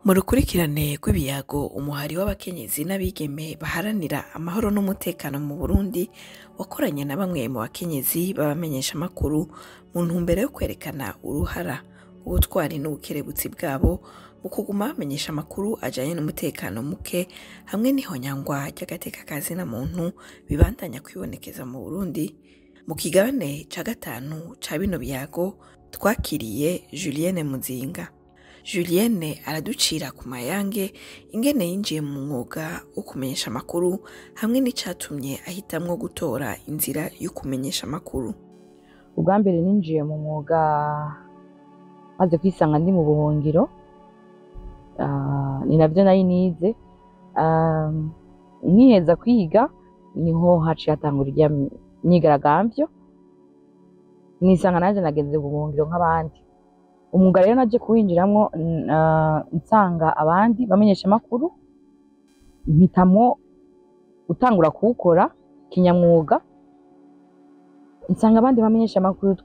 Mu rukurikirane rw'ibiyago umuhari w'abakenyezi n'abigeme baharanira amahoro n'umutekano mu Burundi wakoranye na bamwe mu bakenyezi b'abamenyeshamakuru mu ntumbero yo kwerekana uruhara, ubutwari n'ubukerebutsi bwabo mu kuguma bamenyesha amakuru ajanye n'umutekano muke hamwe n'ihonyangwa ry'agateka ka zina muntu bibandanya kwibonekeza mu Burundi. Mu kigabane ca gatanu ca bino biyago twakiriye Julienne Muzinga. Julienne araducira ku mayange ingene yinjiye mu mwuga wo kumenyesha amakuru hamwe n'icatumye ahitamwo gutora inzira yo kumenyesha amakuru. Ubwa mbere ninjiye mu mwuga maze kwisanga ndi mu buhungiro, ni navyo nari nize. Nkiheza kwiga niho haciye hatangura irya myigaragambyo, nisanga nanje nageze mu buhungiro nk'abandi. Umwuga rero naje kuwinjiramwo nsanga abandi bamenyesha amakuru, mpitamwo gutangura kuwukora kinyamwuga. Nsanga abandi bamenyesha amakuru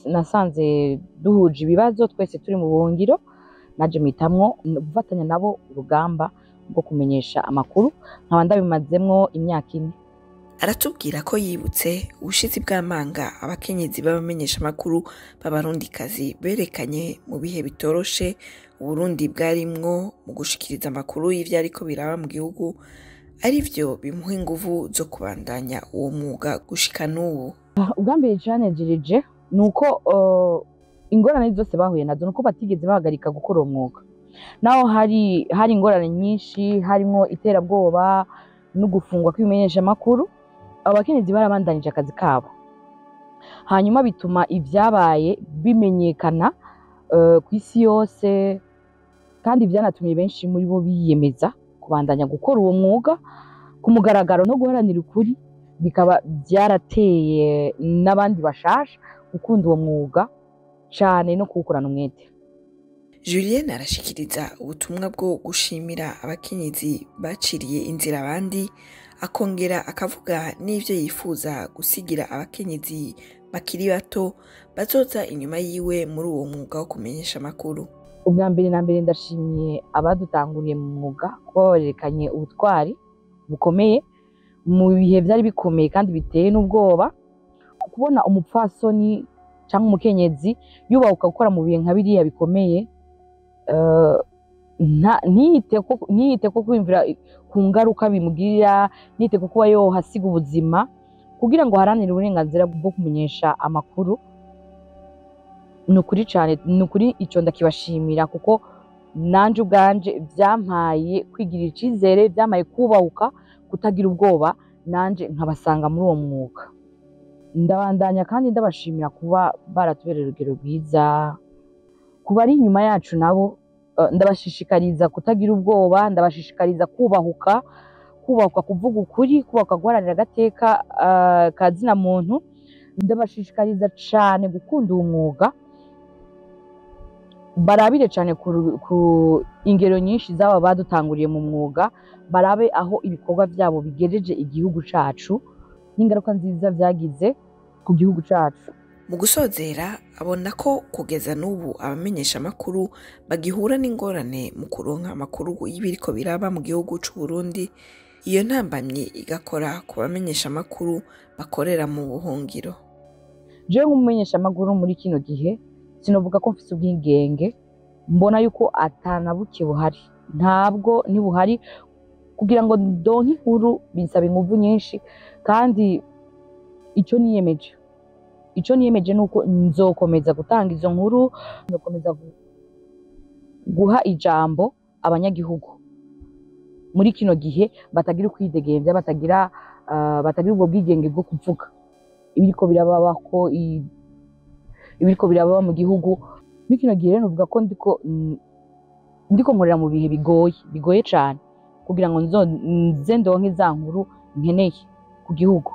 nasanze duhuje ibibazo twese turi mu buhungiro, naje mpitamwo gufatanya nabo urugamba rwo kumenyesha amakuru, nkaba ndabimazemwo imyaka 4. Aratubwira ko yibutse ubushizi bw'amanga abakenyezi b'abamenyesha amakuru b'abarundikazi berekanye mu bihe bitoroshe Uburundi bwarimwo mu gushikiriza amakuru y'ivyariko biraba mu gihugu, arivyo bimuha inguvu zo kubandanya uwo mwuga gushika n'ubu. Ubwa mbere canejirije nuko ingorane zose bahuye nazo nuko batigeze bahagarika gukora uwo mwuga, naho hari ingorane nyinshi harimwo iterabwoba no gufungwa kw'ibimenyesha amakuru. Abakenyezi barabandanije akazi kabo, hanyuma bituma ivyabaye bimenyekana kw'isi yose, kandi vyanatumye benshi muri bo biyemeza kubandanya gukora uwo mwuga ku mugaragaro no guharanira ukuri. Bikaba vyarateye n'abandi bashasha gukunda uwo mwuga cane no kuwukorana umwete. Julienne arashikiriza ubutumwa bwo gushimira abakenyezi baciriye inzira abandi, akongera akavuga n'ivyo yifuza gusigira abakenyezi bakiri bato bazoza inyuma yiwe muri uwo mwuga wo kumenyesha amakuru. Ubwa mbere na mbere ndashimiye abadutanguriye mu mwuga kuba barerekanye ubutwari bukomeye mu bihe vyari bikomeye kandi biteye n'ubwoba. Kubona umupfasoni canke umukenyezi yubahuka gukora mu bihe nka biriya bikomeye, ntiyite ko kwimvira ku ngaruka bimugirira, ntiyite ko kuba yohasiga ubuzima kugira ngo haranire uburenganzira bwo kumenyesha amakuru. Nukuri cane, nukuri ico ndakibashimira kuko nanje ubwanje vyampaye kwigirira icizere, vyampaye kubahuka, kutagira ubwoba, nanje nkabasanga muri uwo mwuga. Ndabandanya kandi ndabashimira kuba baratubereye urugero rwiza. Kuba ari inyuma yacu nabo ndabashishikariza kutagira ubwoba, ndabashishikariza kubahuka kuvuga ukuri, kubahuka guharanira agateka ka zina muntu. Ndabashishikariza cane gukunda uwo mwuga, barabire cane ku ingero nyinshi z'aba badutanguriye mu mwuga, barabe aho ibikorwa vyabo bigejeje igihugu cacu n'ingaruka nziza vyagize ku gihugu cacu. Mu gusozera abona ko kugeza n'ubu abamenyesha amakuru bagihura n'ingorane mu kuronka amakuru y'ibiriko biraba mu gihugu c'u Burundi. Iyo ntambamye igakora ku bamenyesha amakuru bakorera mu buhungiro. Jewe nk'umumenyesha amakuru muri kino gihe sinovuga ko mfise ubwigenge, mbona yuko atanabuke buhari, ntabwo ntibuhari. Kugira ngo ndonke inkuru binsaba inguvu nyinshi, kandi ico niyemeje nuko nzokomeza gutanga izo nkuru, nzokomeza guha ijambo abanyagihugu muri kino gihe batagira ukwidegembya, batagira ubwo bwigenge bwo kuvuga ibiriko biraba mu gihugu. Muri kino gihe rero novuga ko ndiko nkorera mu bihe bigoye cane kugira ngo nze ndonke za nkuru nkeneye ku gihugu.